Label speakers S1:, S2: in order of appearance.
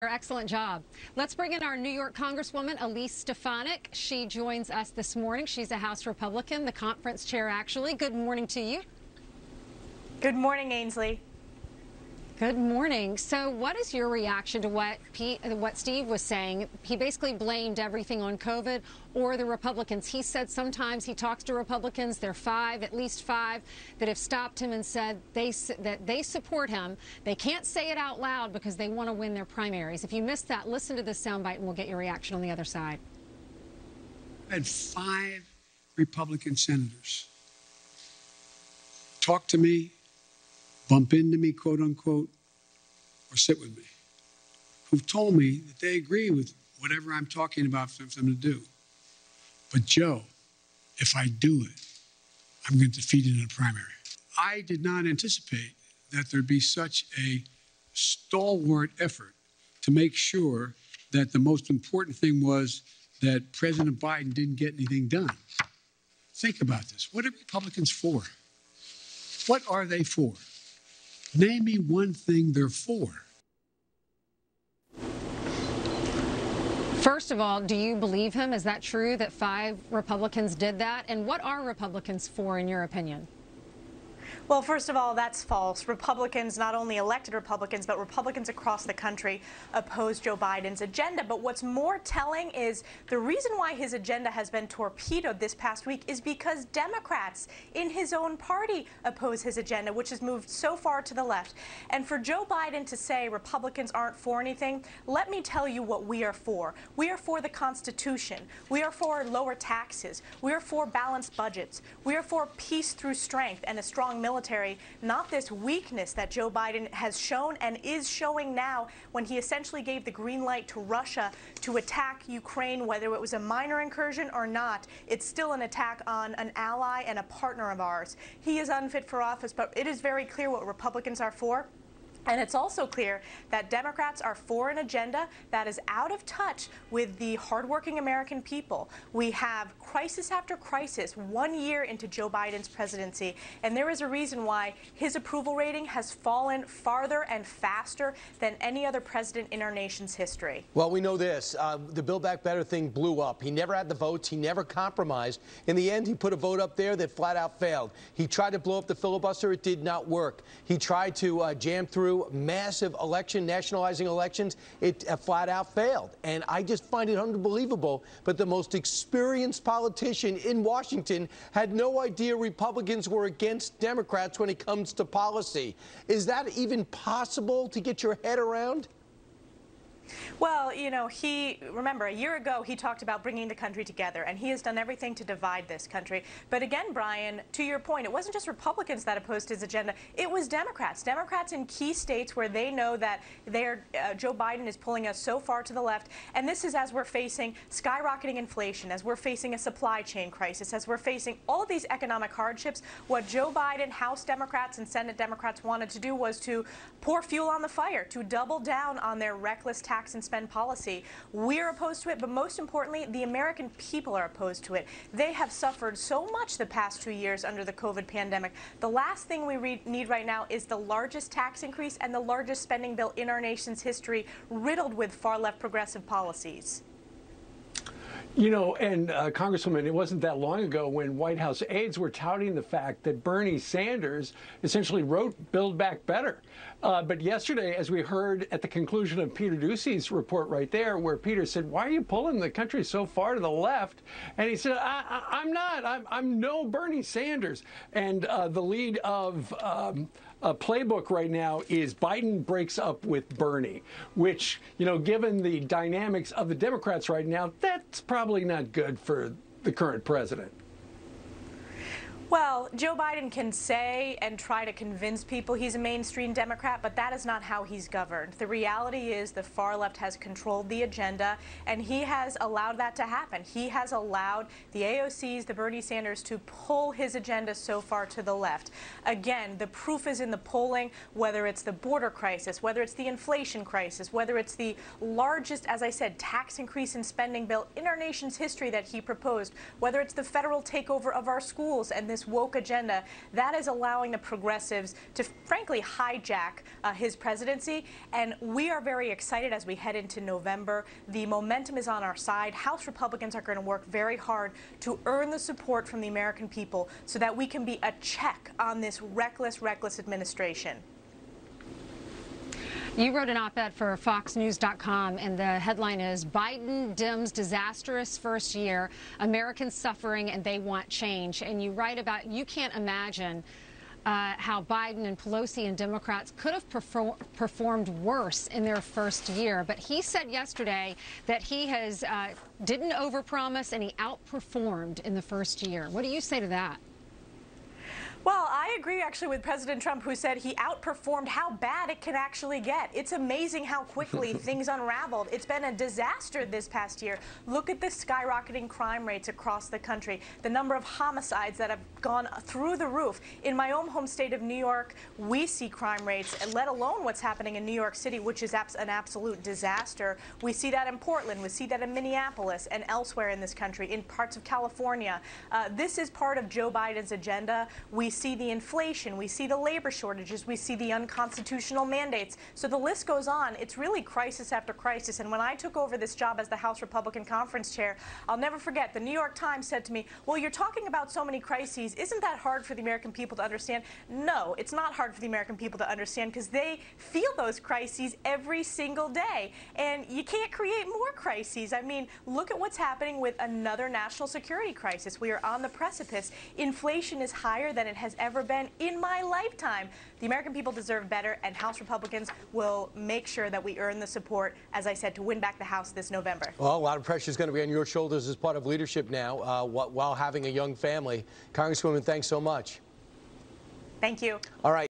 S1: Excellent job. Let's bring in our New York Congresswoman, Elise Stefanik. She joins us this morning. She's a House Republican, the conference chair, actually. Good morning to you.
S2: Good morning, Ainsley.
S1: Good morning. So what is your reaction to what Steve was saying? He basically blamed everything on COVID or the Republicans. He said sometimes he talks to Republicans, they're at least five, that have stopped him and said that they support him. They can't say it out loud because they want to win their primaries. If you missed that, listen to this soundbite and we'll get your reaction on the other side.
S3: I had 5 Republican senators talk to me, bump into me, quote unquote, or sit with me, who've told me that they agree with whatever I'm talking about for them to do. But Joe, if I do it, I'm going to defeat it in a primary. I did not anticipate that there'd be such a stalwart effort to make sure that the most important thing was that President Biden didn't get anything done. Think about this. What are Republicans for? What are they for? Name me one thing they're for.
S1: First of all, do you believe him? Is that true that 5 Republicans did that? And what are Republicans for, in your opinion?
S2: Well, first of all, that's false. Republicans, not only elected Republicans, but Republicans across the country oppose Joe Biden's agenda. But what's more telling is the reason why his agenda has been torpedoed this past week is because Democrats in his own party oppose his agenda, which has moved so far to the left. And for Joe Biden to say Republicans aren't for anything, let me tell you what we are for. We are for the Constitution. We are for lower taxes. We are for balanced budgets. We are for peace through strength and a strong military, not this weakness that Joe Biden has shown and is showing now when he essentially gave the green light to Russia to attack Ukraine, whether it was a minor incursion or not. It's still an attack on an ally and a partner of ours. He is unfit for office, but it is very clear what Republicans are for. And it's also clear that Democrats are for an agenda that is out of touch with the hardworking American people. We have crisis after crisis 1 year into Joe Biden's presidency, and there is a reason why his approval rating has fallen farther and faster than any other president in our nation's history.
S4: Well, we know this. The Build Back Better thing blew up. He never had the votes. He never compromised. In the end, he put a vote up there that flat out failed. He tried to blow up the filibuster. It did not work. He tried to jam through massive nationalizing elections. It flat out failed. And I just find it unbelievable. But the most experienced politician in Washington had no idea Republicans were against Democrats when it comes to policy. Is that even possible to get your head around?
S2: Well, you know, remember, a year ago, he talked about bringing the country together, and he has done everything to divide this country. But again, Brian, to your point, it wasn't just Republicans that opposed his agenda. It was Democrats. Democrats in key states where they know that Joe Biden is pulling us so far to the left. And this is as we're facing skyrocketing inflation, as we're facing a supply chain crisis, as we're facing all of these economic hardships. What Joe Biden, House Democrats and Senate Democrats wanted to do was to pour fuel on the fire, to double down on their reckless tax and spend policy. We're opposed to it, but most importantly, the American people are opposed to it. They have suffered so much the past 2 years under the COVID pandemic. The last thing we need right now is the largest tax increase and the largest spending bill in our nation's history, riddled with far-left progressive policies.
S5: You know, and Congresswoman, it wasn't that long ago when White House aides were touting the fact that Bernie Sanders essentially wrote Build Back Better. But yesterday, as we heard at the conclusion of Peter Doocy's report right there, where Peter said, why are you pulling the country so far to the left? And he said, I'm not. I'm no Bernie Sanders. And the lead of a playbook right now is Biden breaks up with Bernie, which, you know, given the dynamics of the Democrats right now, that's probably not good for the current president.
S2: Well, Joe Biden can say and try to convince people he's a mainstream Democrat, but that is not how he's governed. The reality is the far left has controlled the agenda, and he has allowed that to happen. He has allowed the AOCs, the Bernie Sanders, to pull his agenda so far to the left. Again, the proof is in the polling, whether it's the border crisis, whether it's the inflation crisis, whether it's the largest, as I said, tax increase in spending bill in our nation's history that he proposed, whether it's the federal takeover of our schools and this this woke agenda, that is allowing the progressives to, frankly, hijack his presidency. And we are very excited as we head into November. The momentum is on our side. House Republicans are going to work very hard to earn the support from the American people so that we can be a check on this reckless administration.
S1: You wrote an op-ed for FoxNews.com, and the headline is Biden Dems Disastrous First Year, Americans Suffering and They Want Change. And you write about you can't imagine how Biden and Pelosi and Democrats could have performed worse in their first year. But he said yesterday that he has didn't overpromise and he outperformed in the first year. What do you say to that?
S2: Well, I agree actually with President Trump, who said he outperformed how bad it can actually get. It's amazing how quickly things unraveled. It's been a disaster this past year. Look at the skyrocketing crime rates across the country, the number of homicides that have gone through the roof. In my own home state of New York, we see crime rates, let alone what's happening in New York City, which is an absolute disaster. We see that in Portland, we see that in Minneapolis and elsewhere in this country, in parts of California. This is part of Joe Biden's agenda. We see the inflation, we see the labor shortages, we see the unconstitutional mandates. So the list goes on. It's really crisis after crisis. And when I took over this job as the House Republican Conference Chair, I'll never forget, the New York Times said to me, well, you're talking about so many crises. Isn't that hard for the American people to understand? No, it's not hard for the American people to understand because they feel those crises every single day. And you can't create more crises. I mean, look at what's happening with another national security crisis. We are on the precipice. Inflation is higher than it has ever been in my lifetime. The American people deserve better, and House Republicans will make sure that we earn the support, as I said, to win back the House this November.
S4: Well, a lot of pressure is going to be on your shoulders as part of leadership now, while having a young family. Congresswoman, thanks so much.
S2: Thank you.
S4: All right.